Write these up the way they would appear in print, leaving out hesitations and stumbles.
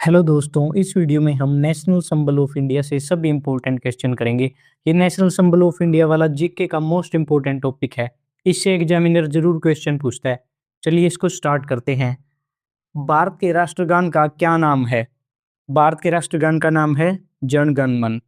Hello दोस्तों, इस video में हम नेशनल सिंबल ऑफ इंडिया से सभी इंपॉर्टेंट क्वेश्चन करेंगे। ये नेशनल सिंबल ऑफ इंडिया वाला जीके का मोस्ट इंपॉर्टेंट टॉपिक है। इससे एग्जामिनर जरूर क्वेश्चन पूछता है। चलिए इसको स्टार्ट करते हैं। भारत के राष्ट्रगान का क्या नाम है? भारत के राष्ट्रगान का नाम है जन गण मन।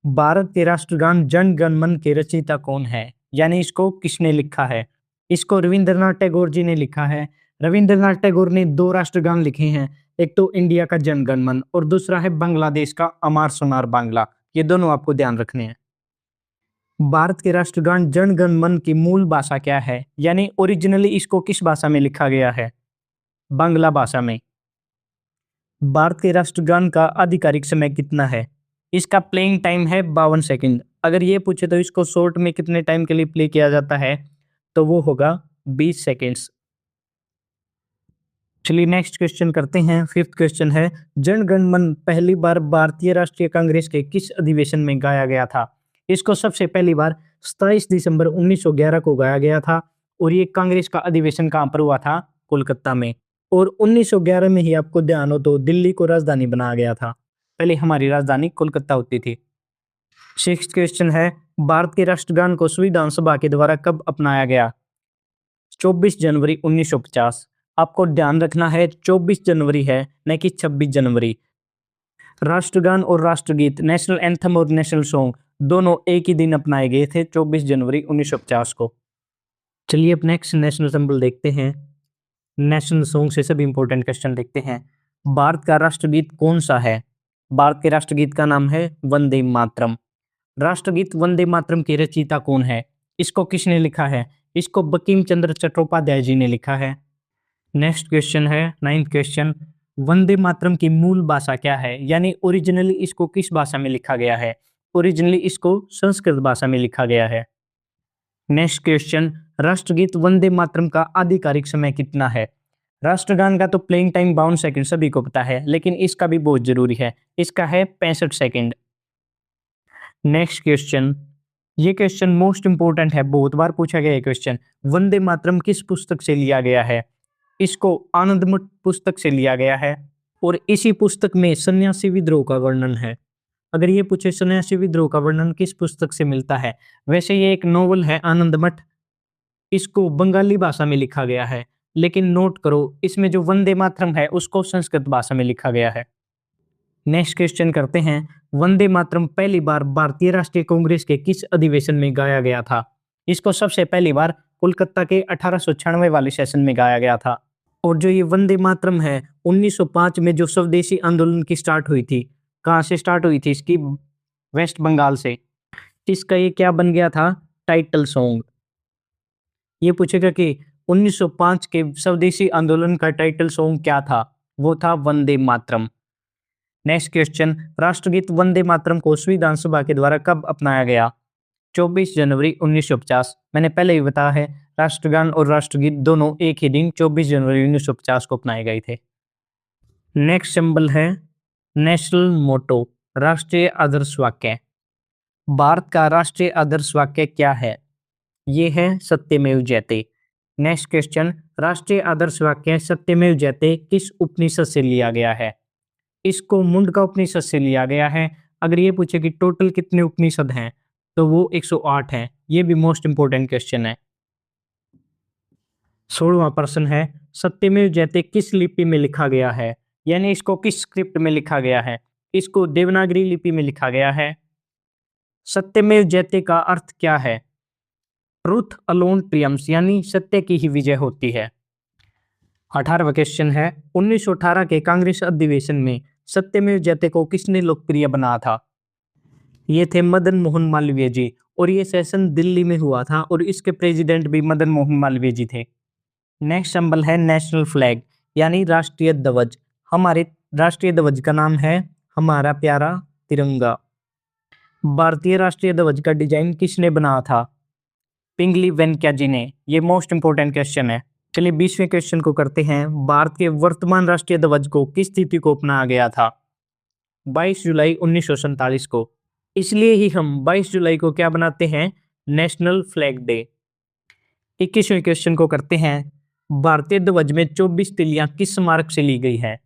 भारत के राष्ट्रगान जन गण मन के रचयिता कौन है, यानी इसको किसने लिखा है? इसको रविंद्रनाथ टैगोर जी ने लिखा है। रविंद्रनाथ टैगोर ने दो राष्ट्रगान लिखे हैं, एक तो इंडिया का जन गण मन और दूसरा है बांग्लादेश का अमार सोनार बांग्ला। ये दोनों आपको ध्यान रखने हैं। भारत के राष्ट्रगान जन गण मन की मूल भाषा क्या है, यानी ओरिजिनली इसको किस भाषा में लिखा गया है? बांग्ला भाषा में। भारत के राष्ट्रगान का आधिकारिक समय कितना है? इसका प्लेइंग टाइम है 52 सेकंड। अगर ये पूछे तो इसको शॉर्ट में कितने टाइम के लिए प्ले किया जाता है, तो वो होगा 20 सेकंड्स। चलिए नेक्स्ट क्वेश्चन करते हैं। फिफ्थ क्वेश्चन है, जन गण मन पहली बार भारतीय राष्ट्रीय कांग्रेस के किस अधिवेशन में गाया गया था? इसको सबसे पहली बार 27 दिसंबर 1911 को गाया गया था और ये कांग्रेस का अधिवेशन कहाँ पर हुआ था? कोलकाता में। और 1911 में ही आपको ध्यान हो तो दिल्ली को राजधानी बनाया गया था। पहले हमारी राजधानी कोलकाता होती थी। सिक्स्थ क्वेश्चन है, भारत के राष्ट्रगान को संविधान सभा के द्वारा कब अपनाया गया? 24 जनवरी 1950। आपको ध्यान रखना है 24 जनवरी है, न कि 26 जनवरी। राष्ट्रगान और राष्ट्रगीत, नेशनल एंथम और नेशनल सॉन्ग दोनों एक ही दिन अपनाए गए थे, 24 जनवरी 1950 को। चलिए अब नेक्स्ट नेशनल सिंबल देखते हैं। नेशनल सॉन्ग से सभी इंपॉर्टेंट क्वेश्चन देखते हैं। भारत का राष्ट्रगीत कौन सा है? भारत के राष्ट्रगीत का नाम है वंदे मातरम। राष्ट्रगीत वंदे मातरम की रचयिता कौन है? इसको किसने लिखा है? इसको बंकिम चंद्र चट्टोपाध्याय जी ने लिखा है। नेक्स्ट क्वेश्चन है, नाइन्थ क्वेश्चन, वंदे मातरम की मूल भाषा क्या है, यानी ओरिजिनली इसको किस भाषा में लिखा गया है? ओरिजिनली इसको संस्कृत भाषा में लिखा गया है। नेक्स्ट क्वेश्चन, राष्ट्रगीत वंदे मातरम का आधिकारिक समय कितना है? राष्ट्रगान का तो प्लेइंग टाइम 52 सेकंड सभी को पता है, लेकिन इसका भी बहुत जरूरी है। इसका है 65 सेकंड। नेक्स्ट क्वेश्चन, ये क्वेश्चन मोस्ट इंपोर्टेंट है, बहुत बार पूछा गया है क्वेश्चन। वंदे मातरम किस पुस्तक से लिया गया है? इसको आनंदमठ पुस्तक से लिया गया है और इसी पुस्तक में सन्यासी विद्रोह का वर्णन है। अगर ये पूछे सन्यासी विद्रोह का वर्णन किस पुस्तक से मिलता है, वैसे ये एक नोवेल है आनंदमठ, इसको बंगाली भाषा में लिखा गया है, लेकिन नोट करो इसमें जो वंदे मातरम है उसको संस्कृत भाषा में लिखा गया है। नेक्स्ट क्वेश्चन करते हैं, वंदे मातरम पहली बार भारतीय राष्ट्रीय कांग्रेस के किस अधिवेशन में गाया गया था? इसको सबसे पहली बार कोलकाता के 1896 वाले सेशन में गाया गया था। और जो ये वंदे मातरम है 1905 में जो स्वदेशी आंदोलन की स्टार्ट हुई थी, कहाँ से स्टार्ट हुई थी इसकी? वेस्ट बंगाल से। इसका ये क्या बन गया था? Title song. ये पूछेगा कि 1905 के स्वदेशी आंदोलन का टाइटल सॉन्ग क्या था? वो था वंदे मातरम। नेक्स्ट क्वेश्चन, राष्ट्रगीत वंदे मातरम को संविधान सभा के द्वारा कब अपनाया गया? 24 जनवरी 1950। मैंने पहले ही बताया है, राष्ट्रगान और राष्ट्रगीत दोनों एक ही दिन 24 जनवरी 1950 को अपनाए गए थे। नेक्स्ट सिंबल है नेशनल मोटो, राष्ट्रीय आदर्श वाक्य। भारत का राष्ट्रीय आदर्श वाक्य क्या है? ये है सत्यमेव जयते। नेक्स्ट क्वेश्चन, राष्ट्रीय आदर्श वाक्य सत्यमेव जयते किस उपनिषद से लिया गया है? इसको मुंडका उपनिषद से लिया गया है। अगर ये पूछे कि टोटल कितने उपनिषद हैं, तो वो 108 हैं। ये भी मोस्ट इंपोर्टेंट क्वेश्चन है। 16वां प्रश्न है, सत्यमेव जयते किस लिपि में लिखा गया है, यानी इसको किस स्क्रिप्ट में लिखा गया है? इसको देवनागरी लिपि में लिखा गया है। सत्यमेव जयते का अर्थ क्या है? ट्रुथ अलोन ट्रियम्स, यानी सत्य की ही विजय होती है। 18वां क्वेश्चन है, 1918 के कांग्रेस अधिवेशन में सत्यमेव जयते को किसने लोकप्रिय बनाया था? ये थे मदन मोहन मालवीय जी, और ये सेशन दिल्ली में हुआ था और इसके प्रेसिडेंट भी मदन मोहन मालवीय जी थे। नेक्स्ट सिंबल है नेशनल फ्लैग, यानी राष्ट्रीय ध्वज। हमारे राष्ट्रीय ध्वज का नाम है हमारा प्यारा तिरंगा। भारतीय राष्ट्रीय ध्वज का डिजाइन किसने बनाया था? पिंगली वेंकैया जी ने। ये मोस्ट इंपोर्टेंट क्वेश्चन है। चलिए 20वें क्वेश्चन को करते हैं। भारत के वर्तमान राष्ट्रीय ध्वज को किस तिथि को अपनाया गया था? 22 जुलाई 1947 को। इसलिए ही हम 22 जुलाई को क्या बनाते हैं? National flag day. 21वें क्वेश्चन को करते हैं। भारतीय ध्वज में 24 तिलियां किस स्मारक से ली गई है?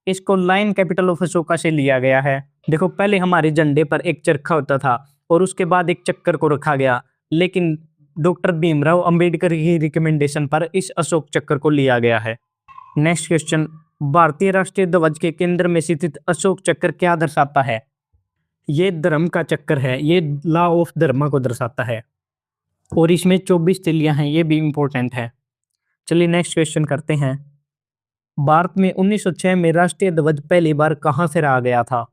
इसको लाइन कैपिटल ऑफ अशोका से लिया गया है। देखो पहले हमारे झंडे पर एक चरखा होता था और उसके बाद एक चक्कर को रखा गया, लेकिन डॉक्टर भीमराव अंबेडकर की रिकमेंडेशन पर इस अशोक चक्कर को लिया गया है। नेक्स्ट क्वेश्चन, भारतीय राष्ट्रीय ध्वज के केंद्र में स्थित अशोक चक्र क्या दर्शाता है? ये धर्म का चक्कर है, ये लॉ ऑफ धर्म को दर्शाता है और इसमें 24 तिलियां हैं, ये भी इंपॉर्टेंट है। चलिए नेक्स्ट क्वेश्चन करते हैं। भारत में 1906 में राष्ट्रीय ध्वज पहली बार कहाँ फहराया गया था?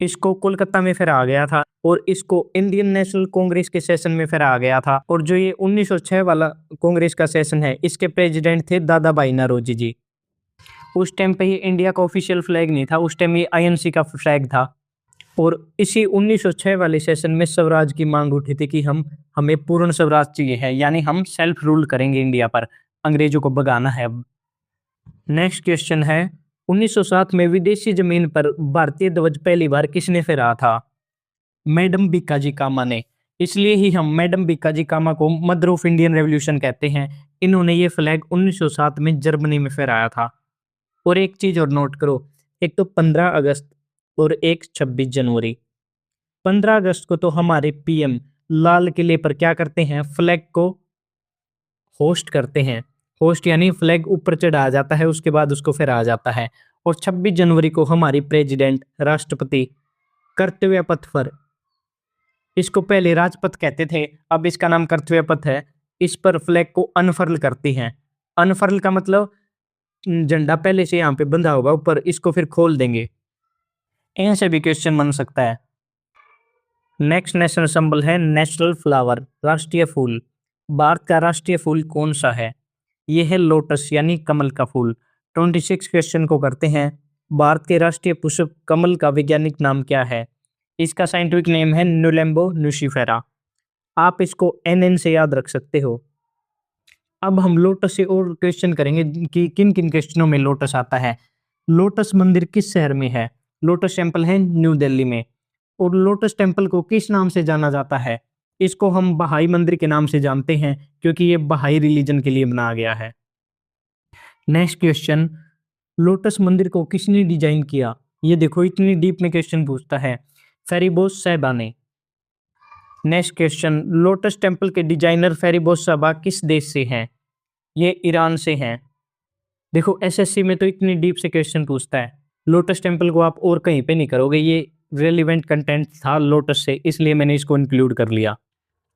इसको कोलकाता में फहराया गया था और इसको इंडियन नेशनल कांग्रेस के सेशन में फहराया गया था। और जो ये 1906 वाला कांग्रेस का सेशन है, इसके प्रेसिडेंट थे दादा भाई नौरोजी जी। उस टाइम पे ये इंडिया का ऑफिशियल फ्लैग नहीं था, उस टाइम ये आईएनसी का फ्लैग था। और इसी 1906 वाले सेशन में स्वराज की मांग उठी थी कि हमें पूर्ण स्वराज चाहिए है, यानी हम सेल्फ रूल करेंगे इंडिया पर, अंग्रेजों को भगाना है अब। नेक्स्ट क्वेश्चन है, 1907 में विदेशी जमीन पर भारतीय ध्वज पहली बार किसने फहराया था? मैडम बीकाजी कामा ने। इसलिए ही हम मैडम बीकाजी कामा को मदर ऑफ इंडियन रेवोल्यूशन कहते हैं। इन्होंने ये फ्लैग 1907 में जर्मनी में फहराया था। और एक चीज और नोट करो, एक तो 15 अगस्त और एक 26 जनवरी। 15 अगस्त को तो हमारे पीएम लाल किले पर क्या करते हैं, फ्लैग को होस्ट करते हैं। होस्ट यानी फ्लैग ऊपर चढ़ाया जाता है, उसके बाद उसको फहराया जाता है। और 26 जनवरी को हमारी प्रेसिडेंट राष्ट्रपति कर्तव्य पथ पर, इसको पहले राजपथ कहते थे, अब इसका नाम कर्तव्य पथ है, इस पर फ्लैग को अनफर्ल करती हैं। अनफर्ल का मतलब झंडा पहले से यहाँ पे बंधा होगा ऊपर, इसको फिर खोल देंगे। ऐसे भी क्वेश्चन बन सकता है। नेक्स्ट नेशनल सिंबल है नेशनल फ्लावर, राष्ट्रीय फूल। भारत का राष्ट्रीय फूल कौन सा है? यह है लोटस यानी कमल का फूल। 26 क्वेश्चन को करते हैं। भारत के राष्ट्रीय पुष्प कमल का वैज्ञानिक नाम क्या है? इसका साइंटिफिक नेम है नुलेम्बो नुसिफेरा। आप इसको एनएन से याद रख सकते हो। अब हम लोटस से और क्वेश्चन करेंगे कि किन किन क्वेश्चनों में लोटस आता है। लोटस मंदिर किस शहर में है? लोटस टेम्पल है न्यू दिल्ली में। और लोटस टेम्पल को किस नाम से जाना जाता है? इसको हम बहाई मंदिर के नाम से जानते हैं, क्योंकि ये बहाई रिलीजन के लिए बनाया गया है। नेक्स्ट क्वेश्चन, लोटस मंदिर को किसने डिजाइन किया? ये देखो इतनी डीप में क्वेश्चन पूछता है। फेरीबोस साहबा ने। नेक्स्ट क्वेश्चन, लोटस टेम्पल के डिजाइनर फेरीबोस साहबा किस देश से हैं? ये ईरान से हैं। देखो एसएससी में तो इतनी डीप से क्वेश्चन पूछता है, लोटस टेम्पल को आप और कहीं पे नहीं करोगे, ये रेलिवेंट कंटेंट था लोटस से, इसलिए मैंने इसको इंक्लूड कर लिया।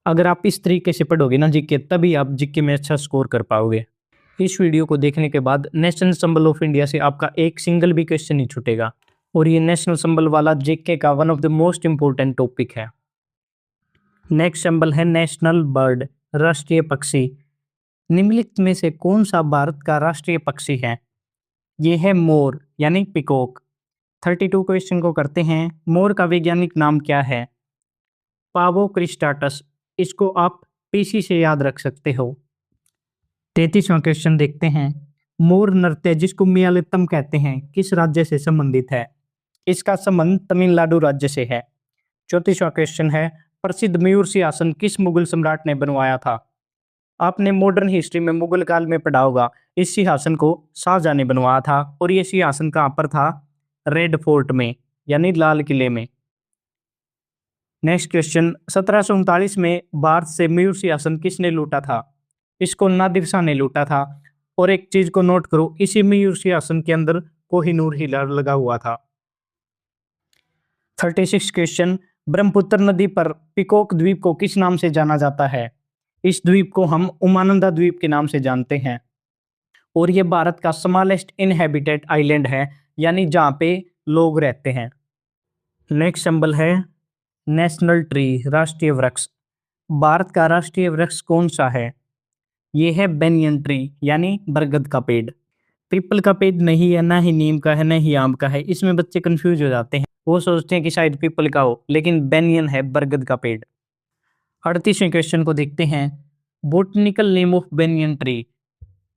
अगर आप इस तरीके से पढ़ोगे ना जीके, तभी आप जीके में अच्छा स्कोर कर पाओगे। इस वीडियो को देखने के बाद नेशनल सिंबल ऑफ इंडिया से आपका एक सिंगल भी क्वेश्चन नहीं छूटेगा, और ये नेशनल सिंबल वाला जीके का one of the most important topic है। नेक्स्ट सिंबल है नेशनल बर्ड, राष्ट्रीय पक्षी। निम्नलिखित में से कौन सा भारत का राष्ट्रीय पक्षी है? ये है मोर यानी पिकॉक। 32 क्वेश्चन को करते हैं। मोर का वैज्ञानिक नाम क्या है? पावो क्रिस्टाटस। इसको आप पीसी से याद रख सकते हो। 33वां क्वेश्चन देखते हैं। मोर नृत्य जिसको मियालित्तम कहते हैं किस राज्य से संबंधित है? इसका संबंध तमिलनाडु राज्य से है। 34वां क्वेश्चन है, प्रसिद्ध मयूर सिंहासन किस मुगल सम्राट ने बनवाया था? आपने मॉडर्न हिस्ट्री में मुगल काल में पढ़ा होगा। इस सिंहासन को शाहजहां ने बनवाया था, और ये सिंहासन कहाँ पर था? रेड फोर्ट में यानी लाल किले में। नेक्स्ट क्वेश्चन, 1739 में भारत से मयूर सिंहासन किसने लूटा था? इसको नादिर शाह ने लूटा था। और एक चीज को नोट करो, इसी मयूर सिंहासन के अंदर कोहिनूर हीरा लगा हुआ था। 36 क्वेश्चन, ब्रह्मपुत्र नदी पर पिकॉक द्वीप को किस नाम से जाना जाता है? इस द्वीप को हम उमानंदा द्वीप के नाम से जानते हैं, और ये भारत का स्मॉलेस्ट इनहेबिटेड आइलैंड है, यानी जहाँ पे लोग रहते हैं। नेक्स्ट सिंबल है नेशनल ट्री, राष्ट्रीय वृक्ष। भारत का राष्ट्रीय वृक्ष कौन सा है? ये है बेनियन ट्री यानी बरगद का पेड़। पीपल का पेड़ नहीं है, ना ही नीम का है, ना ही आम का है। इसमें बच्चे कंफ्यूज हो जाते हैं, वो सोचते हैं कि शायद पीपल का हो, लेकिन बेनियन है, बरगद का पेड़। 38वें क्वेश्चन को देखते हैं। Botanical name of banyan tree,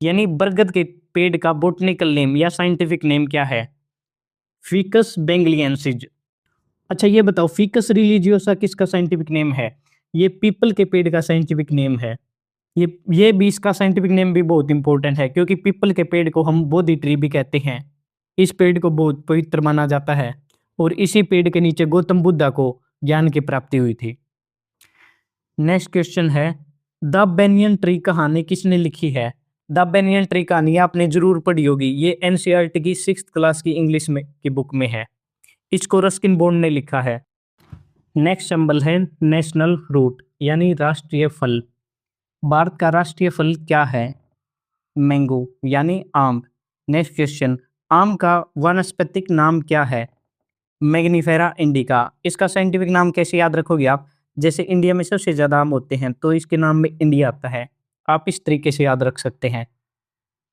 यानी बरगद के पेड़ का बोटनिकल नेम या साइंटिफिक नेम क्या है? फिकस बेंगलियंसिस। अच्छा ये बताओ, फिकस रिलीजियोसा किसका साइंटिफिक नेम है? ये पीपल के पेड़ का साइंटिफिक नेम है। ये भी, इसका साइंटिफिक नेम भी बहुत इंपॉर्टेंट है, क्योंकि पीपल के पेड़ को हम बोधि ट्री भी कहते हैं। इस पेड़ को बहुत पवित्र माना जाता है और इसी पेड़ के नीचे गौतम बुद्धा को ज्ञान की प्राप्ति हुई थी। नेक्स्ट क्वेश्चन है, द बेनियन ट्री कहानी किसने लिखी है? द बेनियन ट्री कहानी आपने जरूर पढ़ी होगी, ये एनसीईआरटी की 6th क्लास की इंग्लिश में की बुक में है। इसको रस्किन बॉन्ड ने लिखा है। नेक्स्ट सिंबल है नेशनल फ्रूट यानी राष्ट्रीय फल। भारत का राष्ट्रीय फल क्या है? मैंगो यानी आम। नेक्स्ट क्वेश्चन, आम का वानस्पतिक नाम क्या है? Mangifera indica. इसका साइंटिफिक नाम कैसे याद रखोगे आप? जैसे इंडिया में सबसे ज़्यादा आम होते हैं तो इसके नाम में इंडिया आता है, आप इस तरीके से याद रख सकते हैं।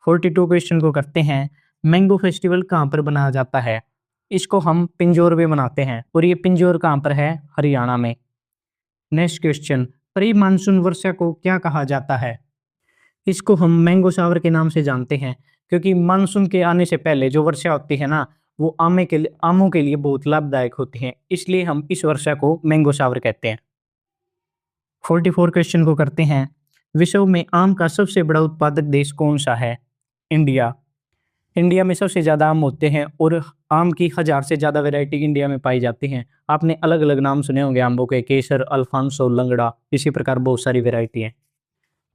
42 क्वेश्चन को करते हैं, मैंगो फेस्टिवल कहाँ पर मनाया जाता है? इसको हम पिंजौर में मनाते हैं और ये पिंजौर कहाँ पर है? हरियाणा में। नेक्स्ट क्वेश्चन, प्री मानसून वर्षा को क्या कहा जाता है? इसको हम मैंगो शावर के नाम से जानते हैं क्योंकि मानसून के आने से पहले जो वर्षा होती है ना, वो आमों के लिए बहुत लाभदायक होती है, इसलिए हम इस वर्षा को मैंगो शावर कहते हैं। 44 क्वेश्चन को करते हैं, विश्व में आम का सबसे बड़ा उत्पादक देश कौन सा है? इंडिया। इंडिया में सबसे ज़्यादा आम होते हैं और आम की 1000 से ज़्यादा वैरायटी इंडिया में पाई जाती हैं। आपने अलग अलग नाम सुने होंगे आम्बों के, केसर, अल्फांसो, लंगड़ा, इसी प्रकार बहुत सारी वैरायटी हैं।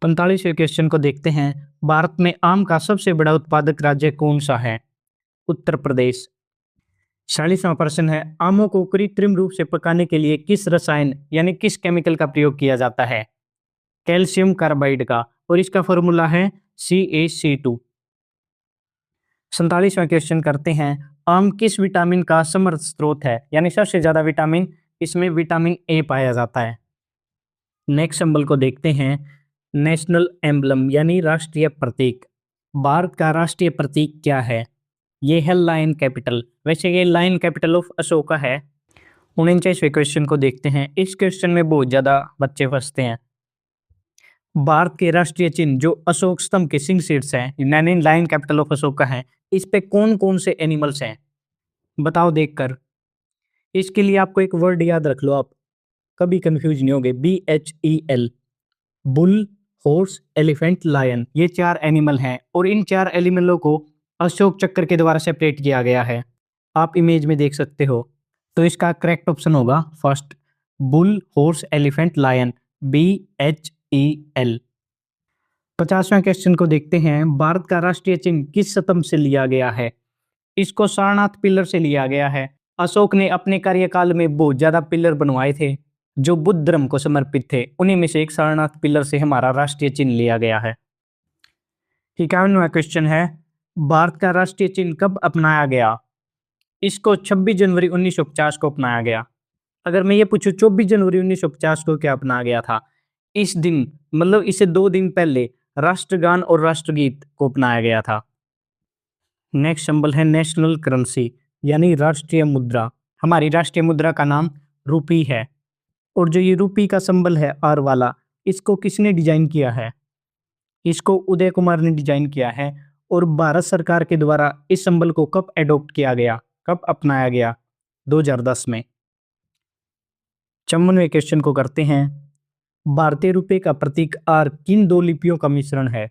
45वें क्वेश्चन को देखते हैं, भारत में आम का सबसे बड़ा उत्पादक राज्य कौन सा है? उत्तर प्रदेश। 40वां प्रश्न है, आमों को कृत्रिम रूप से पकाने के लिए किस रसायन यानी किस केमिकल का प्रयोग किया जाता है? कैल्शियम कार्बाइड का, और इसका फॉर्मूला है CaC2। 47वां क्वेश्चन करते हैं, आम किस विटामिन का समृद्ध स्रोत है यानी सबसे ज्यादा विटामिन इसमें विटामिन ए पाया जाता है? नेक्स्ट सिंबल को देखते हैं, नेशनल एम्बलम यानी राष्ट्रीय प्रतीक। भारत का राष्ट्रीय प्रतीक क्या है? ये है लायन कैपिटल। वैसे ये लायन कैपिटल ऑफ अशोका है। 49वें क्वेश्चन को देखते हैं, इस क्वेश्चन में बहुत ज्यादा बच्चे फंसते हैं। भारत के राष्ट्रीय चिन्ह जो अशोक स्तंभ के सिंह शीर्ष है यानी लायन कैपिटल ऑफ अशोका है, इस पे कौन कौन से एनिमल्स हैं? बताओ देखकर। इसके लिए आपको एक वर्ड याद रख लो, आप कभी कंफ्यूज नहीं होगे। BHEL। Bull, horse, elephant, lion, ये 4 एनिमल हैं और इन 4 एनिमलों को अशोक चक्र के द्वारा सेपरेट किया गया है। आप इमेज में देख सकते हो। तो इसका करेक्ट ऑप्शन होगा first, bull, horse, elephant, lion, BHEL। 50वां क्वेश्चन को देखते हैं, भारत का राष्ट्रीय चिन्ह किस स्तंभ से लिया गया है? इसको सारनाथ पिलर से लिया गया है। अशोक ने अपने कार्यकाल में बहुत ज्यादा पिलर बनवाए थे जो बुद्ध धर्म को समर्पित थे, उन्हीं में से एक सारनाथ पिलर से हमारा राष्ट्रीय चिन्ह लिया गया है। 51वां क्वेश्चन है, भारत का राष्ट्रीय चिन्ह कब अपनाया गया? इसको 26 जनवरी 1950 को अपनाया गया। अगर मैं ये पूछूं 24 जनवरी 1950 को क्या अपनाया गया था, इस दिन मतलब इससे 2 दिन पहले राष्ट्रगान और राष्ट्रगीत को अपनाया गया था। नेक्स्ट सिंबल है नेशनल करेंसी यानी राष्ट्रीय मुद्रा। हमारी राष्ट्रीय मुद्रा का नाम रुपी है और जो ये रुपी का सिंबल है आर वाला, इसको किसने डिजाइन किया है? इसको उदय कुमार ने डिजाइन किया है। और भारत सरकार के द्वारा इस सिंबल को कब एडॉप्ट किया गया, कब अपनाया गया? 2010 में। 54वें क्वेश्चन को करते हैं, भारतीय रुपये का प्रतीक आर किन 2 लिपियों का मिश्रण है?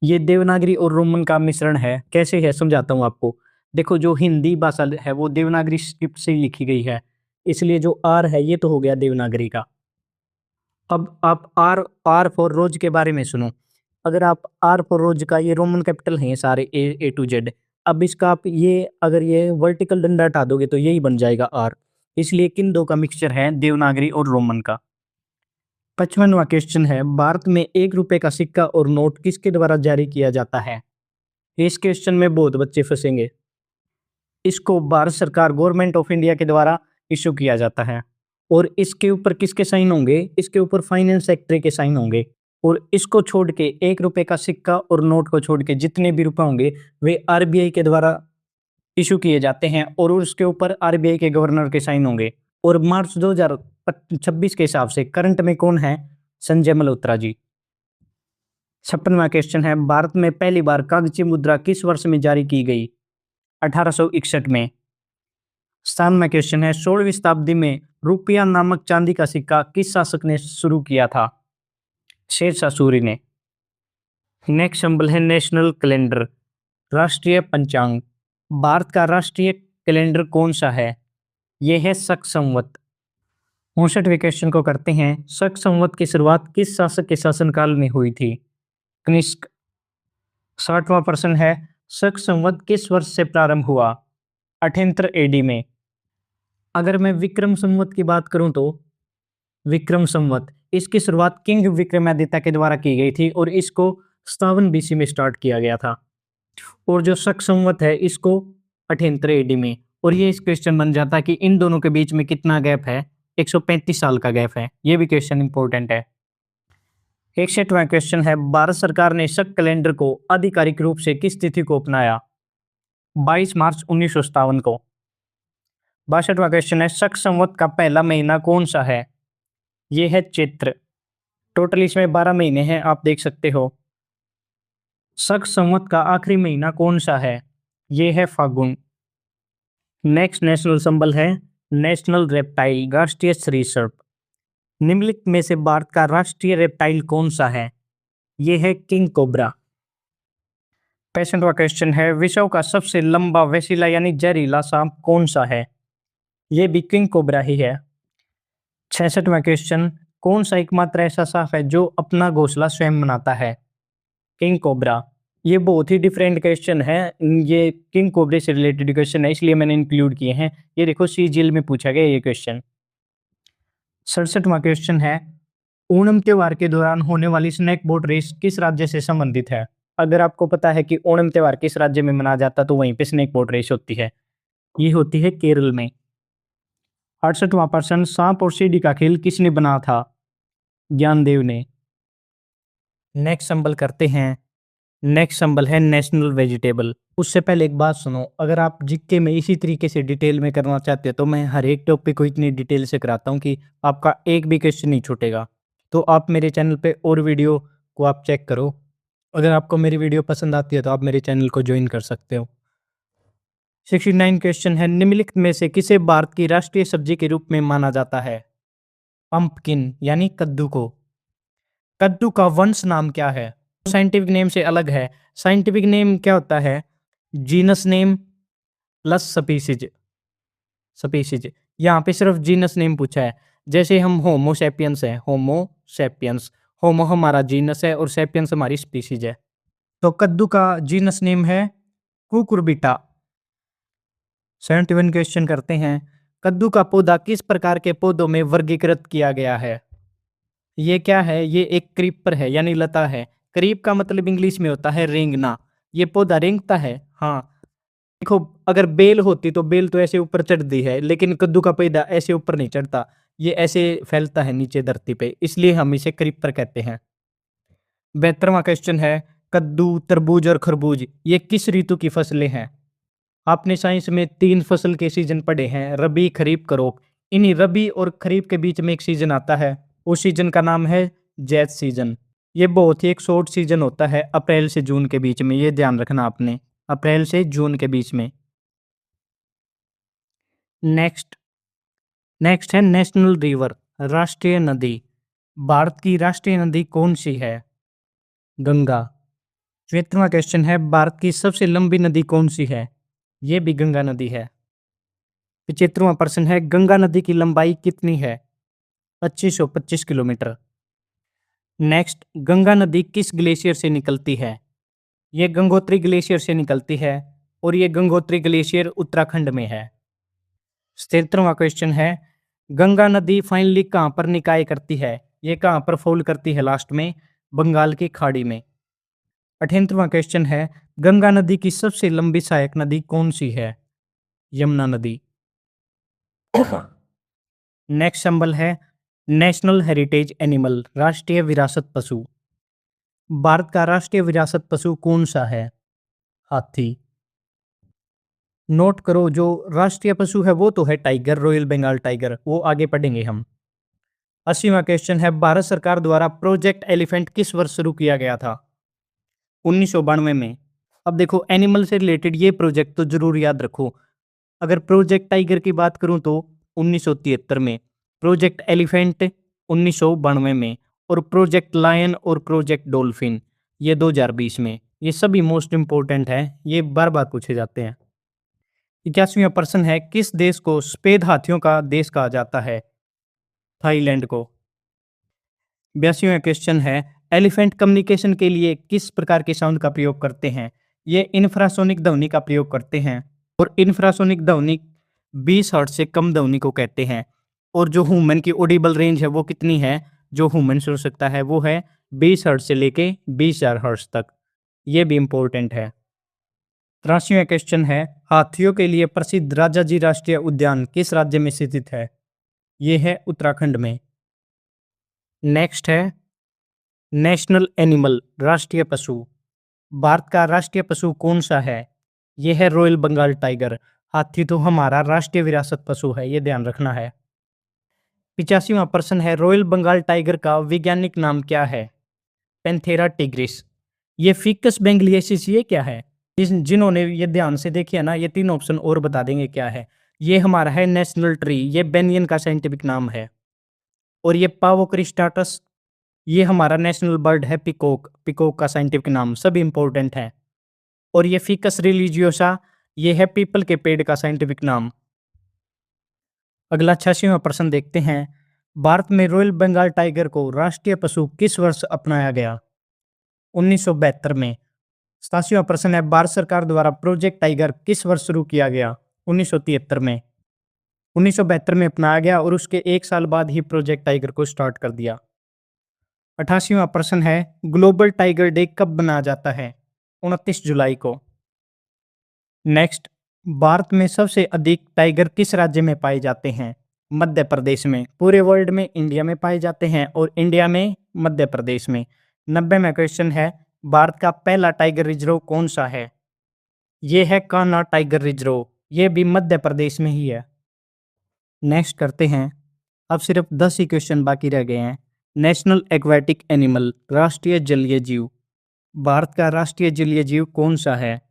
ये देवनागरी और रोमन का मिश्रण है। कैसे है समझाता हूँ आपको। देखो, जो हिंदी भाषा है वो देवनागरी स्क्रिप्ट से ही लिखी गई है, इसलिए जो आर है ये तो हो गया देवनागरी का। अब आप आर फॉर रोज के बारे में सुनो। अगर आप आर फॉर रोज का, ये रोमन कैपिटल हैं सारे ए टू जेड। अब इसका आप ये अगर ये वर्टिकल डंडा हटा दोगे तो यही बन जाएगा आर। इसलिए किन 2 का मिक्सचर है, देवनागरी और रोमन का। 55वां क्वेश्चन है, भारत में 1 रुपए का सिक्का और नोट किसके द्वारा जारी किया जाता है? इस क्वेश्चन में बहुत बच्चे फंसेंगे। इसको भारत सरकार गवर्नमेंट ऑफ इंडिया के द्वारा इशू किया जाता है और इसके ऊपर किसके साइन होंगे? इसके ऊपर फाइनेंस सेक्रेटरी के साइन होंगे। और इसको छोड़ के 1 रुपए का सिक्का और नोट को छोड़ के जितने भी रुपए होंगे वे RBI के द्वारा इशू किए जाते हैं और उसके ऊपर RBI के गवर्नर के साइन होंगे। और मार्च 2026 के हिसाब से करंट में कौन है? संजय मल्होत्रा जी। 56वां क्वेश्चन है, भारत में पहली बार कागजी मुद्रा किस वर्ष में जारी की गई? 1861 में। 57वां क्वेश्चन है, 16वीं शताब्दी में रुपया नामक चांदी का सिक्का किस शासक ने शुरू किया था? शेरशाह सूरी ने। नेक्स्ट सिंबल है नेशनल कैलेंडर, राष्ट्रीय पंचांग। भारत का राष्ट्रीय कैलेंडर कौन सा है? ये है शक संवत। 59वें क्वेश्चन को करते हैं। शक संवत की शुरुआत किस शासक के शासनकाल में हुई थी? कनिष्क। 60वां प्रश्न है। शक संवत किस वर्ष से प्रारंभ हुआ? 78 एडी में। अगर मैं विक्रम संवत की बात करूं तो विक्रम संवत इसकी शुरुआत किंग विक्रमादित्य के द्वारा की गई थी और इसको 57 बीसी में स्टार्ट किया गया था। और जो शक संवत है इसको 78 एडी में। और ये इस क्वेश्चन बन जाता है कि इन दोनों के बीच में कितना गैप है? 135 साल का गैप है। ये भी क्वेश्चन इंपॉर्टेंट है। 61वां क्वेश्चन है। भारत सरकार ने शक कैलेंडर को आधिकारिक रूप से किस तिथि को अपनाया? 22 मार्च 1957 को। 62वां क्वेश्चन है। शक संवत का पहला महीना कौन सा है? ये है चैत्र। टोटल इसमें 12 महीने हैं, आप देख सकते हो। शक संवत का आखिरी महीना कौन सा है? ये है फागुन। नेक्स्ट नेशनल सिंबल है नेशनल रेप्टाइल, राष्ट्रीय सरीसृप। निम्नलिखित में से भारत का राष्ट्रीय रेप्टाइल कौन सा है? ये है किंग कोबरा। 65वां क्वेश्चन है। विश्व का सबसे लंबा वैसिला यानी जहरीला सांप कौन सा है? ये भी किंग कोबरा ही है। 66वां क्वेश्चन। कौन सा एकमात्र ऐसा सांप है जो अपना घोंसला स्वयं बनाता है? King cobra. ये बहुत ही डिफरेंट क्वेश्चन है। ये किंग कोबरे से रिलेटेड क्वेश्चन है, इसलिए मैंने इंक्लूड किए हैं। ये देखो सीजीएल में पूछा गया ये क्वेश्चन। 67वां क्वेश्चन है। ओणम त्योहार के दौरान होने वाली स्नैक बोट रेस किस राज्य से संबंधित है? अगर आपको पता है कि ओणम त्योहार किस राज्य में मनाया जाता तो वहीं पे स्नैक बोट रेस होती है। ये होती है केरल में। 68वां प्रश्न। सांप और सीढ़ी का खेल किसने बनाया था? ज्ञानदेव ने। नेक्स्ट संबल करते हैं। नेक्स्ट संबल है नेशनल वेजिटेबल। उससे पहले एक बात सुनो, अगर आप जीके में इसी तरीके से डिटेल में करना चाहते हो तो मैं हर एक टॉपिक को इतनी डिटेल से कराता हूँ कि आपका एक भी क्वेश्चन नहीं छूटेगा। तो आप मेरे चैनल पे और वीडियो को आप चेक करो। अगर आपको मेरी वीडियो पसंद आती है तो आप मेरे चैनल को ज्वाइन कर सकते हो। 69 क्वेश्चन है। निम्नलिखित में से किसे भारत की राष्ट्रीय सब्जी के रूप में माना जाता है? पंपकिन यानी कद्दू को। कद्दू का वंश नाम क्या है? साइंटिफिक नेम से अलग है। साइंटिफिक नेम क्या होता है? Genus name plus species. Species यहाँ पे सिर्फ जीनस नेम पूछा है। जैसे हम होमो सैपियंस है, होमो सैपियंस, होमो हमारा जीनस है और सैपियंस हमारी स्पीसीज है। तो कद्दू का जीनस नेम है कुकुरबिटा। 71 क्वेश्चन करते हैं। कद्दू का पौधा किस प्रकार के पौधों में वर्गीकृत किया गया है? ये क्या है? ये एक क्रीपर है यानी लता है। क्रीप का मतलब इंग्लिश में होता है रेंगना। ये पौधा रेंगता है। हाँ देखो, अगर बेल होती तो बेल तो ऐसे ऊपर चढ़ती है, लेकिन कद्दू का पौधा ऐसे ऊपर नहीं चढ़ता, ये ऐसे फैलता है नीचे धरती पे, इसलिए हम इसे क्रीपर कहते हैं। 72वां क्वेश्चन है। कद्दू, तरबूज और खरबूज ये किस ऋतु की फसलें हैं? आपने साइंस में 3 फसल के सीजन पढ़े हैं, रबी, खरीफ, खरीफ। इन्हीं रबी और खरीफ के बीच में एक सीजन आता है, उस सीजन का नाम है जैद सीजन। ये बहुत ही एक शॉर्ट सीजन होता है, अप्रैल से जून के बीच में, ये ध्यान रखना आपने, अप्रैल से जून के बीच में। नेक्स्ट नेक्स्ट है नेशनल रिवर, राष्ट्रीय नदी। भारत की राष्ट्रीय नदी कौन सी है? गंगा। 74वां क्वेश्चन है। भारत की सबसे लंबी नदी कौन सी है? ये भी गंगा नदी है। 75वां प्रश्न है। गंगा नदी की लंबाई कितनी है? 2525 किलोमीटर। नेक्स्ट, गंगा नदी किस ग्लेशियर से निकलती है? ये गंगोत्री ग्लेशियर से निकलती है और ये गंगोत्री ग्लेशियर उत्तराखंड में है। 77वां क्वेश्चन है। गंगा नदी फाइनली कहाँ पर निकाय करती है? ये कहाँ पर फॉल करती है लास्ट में? बंगाल की खाड़ी में। 78वां क्वेश्चन है। गंगा नदी की सबसे लंबी सहायक नदी कौन सी है? यमुना नदी। नेक्स्ट सिंबल है नेशनल हेरिटेज एनिमल, राष्ट्रीय विरासत पशु। भारत का राष्ट्रीय विरासत पशु कौन सा है? हाथी। नोट करो, जो राष्ट्रीय पशु है वो तो है टाइगर, रॉयल बंगाल टाइगर, वो आगे पढ़ेंगे हम। 80वां क्वेश्चन है। भारत सरकार द्वारा प्रोजेक्ट एलिफेंट किस वर्ष शुरू किया गया था? 1992 में। अब देखो, एनिमल से रिलेटेड ये प्रोजेक्ट तो जरूर याद रखो। अगर प्रोजेक्ट टाइगर की बात करूं तो 1973 में, प्रोजेक्ट एलिफेंट 1992 में, और प्रोजेक्ट लायन और प्रोजेक्ट डॉल्फिन ये 2020 में। ये सभी मोस्ट इंपॉर्टेंट है, ये बार बार पूछे जाते हैं। 81वां प्रश्न है, किस देश को सफेद हाथियों का देश कहा जाता है? थाईलैंड को। 82वां क्वेश्चन है, एलिफेंट कम्युनिकेशन के लिए किस प्रकार के साउंड का प्रयोग करते हैं? ये इंफ्रासोनिक ध्वनि का प्रयोग करते हैं और इंफ्रासोनिक ध्वनि 20 हर्ट्ज से कम ध्वनि को कहते हैं। और जो ह्यूमन की ऑडिबल रेंज है वो कितनी है? जो ह्यूमन सुन सकता है वो है 20 हर्ट्ज से लेके 20,000 हर्ट्ज तक। ये भी इम्पोर्टेंट है। 83वां क्वेश्चन है, हाथियों के लिए प्रसिद्ध राजाजी राष्ट्रीय उद्यान किस राज्य में स्थित है? ये है उत्तराखंड में। नेक्स्ट है, नेशनल एनिमल राष्ट्रीय पशु। भारत का राष्ट्रीय पशु कौन सा है? यह है रॉयल बंगाल टाइगर। हाथी तो हमारा राष्ट्रीय विरासत पशु है, ये ध्यान रखना है। 85वां प्रश्न है, रॉयल बंगाल टाइगर का वैज्ञानिक नाम क्या है? Panthera tigris. ये फिकस बेंगलियसिस ये क्या है? जिन्होंने ये ध्यान से देखी है ना, ये 3 ऑप्शन और बता देंगे क्या है। ये हमारा है नेशनल ट्री, ये बेनियन का साइंटिफिक नाम है। और ये पावोक्रिस्टाटस, ये हमारा नेशनल बर्ड है पिकॉक, पिकॉक का साइंटिफिक नाम। सब इंपॉर्टेंट है। और ये फिकस रिलीजियोसा, ये है पीपल के पेड़ का साइंटिफिक नाम। अगला 86वां प्रश्न देखते हैं, भारत में रॉयल बंगाल टाइगर को राष्ट्रीय पशु किस वर्ष अपनाया गया? 1972 में। 87वां प्रश्न है, भारत सरकार द्वारा प्रोजेक्ट टाइगर किस वर्ष शुरू किया गया? 1973 में। 1972 में अपनाया गया और उसके 1 साल बाद ही प्रोजेक्ट टाइगर को स्टार्ट कर दिया। 88वां प्रश्न है, ग्लोबल टाइगर डे कब मनाया जाता है? 29 जुलाई को। नेक्स्ट, भारत में सबसे अधिक टाइगर किस राज्य में पाए जाते हैं? मध्य प्रदेश में। पूरे वर्ल्ड में इंडिया में पाए जाते हैं और इंडिया में मध्य प्रदेश में। 90वां क्वेश्चन है, भारत का पहला टाइगर रिजर्व कौन सा है? ये है कान्हा टाइगर रिजर्व, ये भी मध्य प्रदेश में ही है। नेक्स्ट करते हैं, अब सिर्फ 10 ही क्वेश्चन बाकी रह गए हैं। नेशनल एक्वेटिक एनिमल राष्ट्रीय जलीय जीव। भारत का राष्ट्रीय जलीय जीव कौन सा है?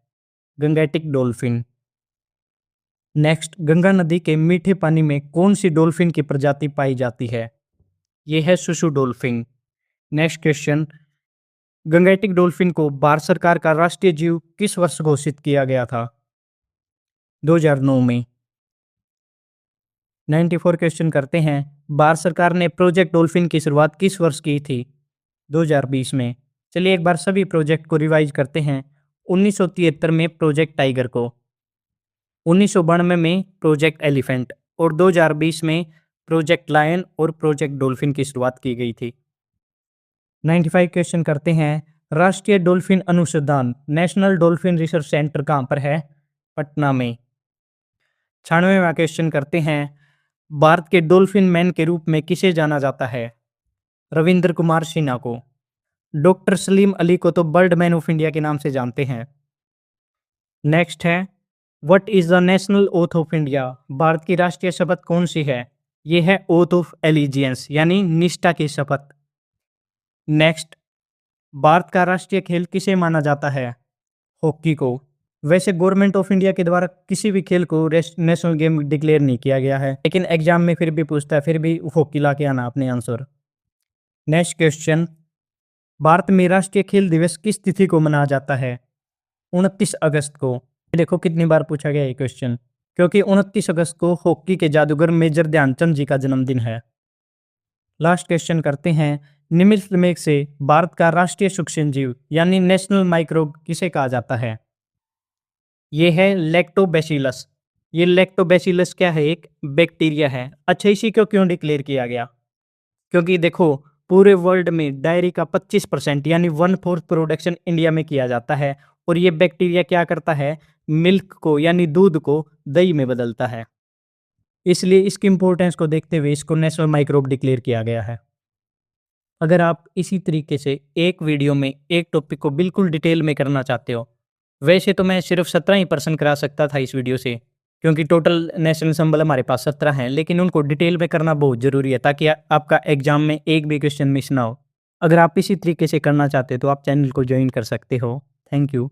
Gangetic dolphin. नेक्स्ट, गंगा नदी के मीठे पानी में कौन सी डॉल्फिन की प्रजाति पाई जाती है? ये है सुसु dolphin. Next question, Gangetic dolphin को भारत सरकार का राष्ट्रीय जीव किस वर्ष घोषित किया गया था? 2009 में। 94 क्वेश्चन करते हैं, भारत सरकार ने प्रोजेक्ट डॉल्फिन की शुरुआत किस वर्ष की थी? 2020 में। चलिए एक बार सभी प्रोजेक्ट को रिवाइज करते हैं। 1973 में प्रोजेक्ट टाइगर को, 1992 में प्रोजेक्ट एलिफेंट और 2020 में प्रोजेक्ट लायन और प्रोजेक्ट डॉल्फिन की शुरुआत की गई थी। 95 क्वेश्चन करते हैं, राष्ट्रीय डॉल्फिन अनुसंधान नेशनल डॉल्फिन रिसर्च सेंटर कहाँ पर है? पटना में। 96वां क्वेश्चन करते हैं, भारत के डॉल्फिन मैन के रूप में किसे जाना जाता है? रविंद्र कुमार सिन्हा को। डॉक्टर सलीम अली को तो बर्ड मैन ऑफ इंडिया के नाम से जानते हैं। नेक्स्ट है, what is the national oath of India? Bharat की राष्ट्रीय शपथ कौन सी है? यह है ओथ ऑफ एलिजियंस, यानी निष्ठा की शपथ। नेक्स्ट, भारत का राष्ट्रीय खेल किसे माना जाता है? हॉकी को। वैसे गवर्नमेंट ऑफ इंडिया के द्वारा किसी भी खेल को नेशनल गेम डिक्लेयर नहीं किया गया है, लेकिन एग्जाम में फिर भी पूछता है, फिर भी हॉकी ला के आना अपने आंसर। नेक्स्ट क्वेश्चन, भारत में राष्ट्रीय खेल दिवस किस तिथि को मनाया जाता है? 29 अगस्त को। देखो कितनी बार पूछा गया ये क्वेश्चन, क्योंकि 29 अगस्त को हॉकी के जादूगर मेजर ध्यानचंद जी का जन्मदिन है। लास्ट क्वेश्चन करते हैं, निम्नलिखित में से भारत का राष्ट्रीय सूक्ष्म जीव यानी नेशनल माइक्रोब किसे कहा जाता है? ये है लैक्टोबैसिलस। ये लैक्टोबैसिलस क्या है? एक बैक्टीरिया है। अच्छा, इसी को क्यों डिक्लेयर किया गया? क्योंकि देखो पूरे वर्ल्ड में डायरी का 25% यानी 1/4 प्रोडक्शन इंडिया में किया जाता है और ये बैक्टीरिया क्या करता है? मिल्क को यानी दूध को दही में बदलता है। इसलिए इसकी इंपॉर्टेंस को देखते हुए इसको नेशनल माइक्रोब डिक्लेयर किया गया है। अगर आप इसी तरीके से एक वीडियो में एक टॉपिक को बिल्कुल डिटेल में करना चाहते हो, वैसे तो मैं सिर्फ 17 ही पर्सन करा सकता था इस वीडियो से, क्योंकि टोटल नेशनल सिंबल हमारे पास 17 हैं, लेकिन उनको डिटेल में करना बहुत ज़रूरी है ताकि आपका एग्जाम में एक भी क्वेश्चन मिस ना हो। अगर आप इसी तरीके से करना चाहते हो तो आप चैनल को ज्वाइन कर सकते हो। Thank you.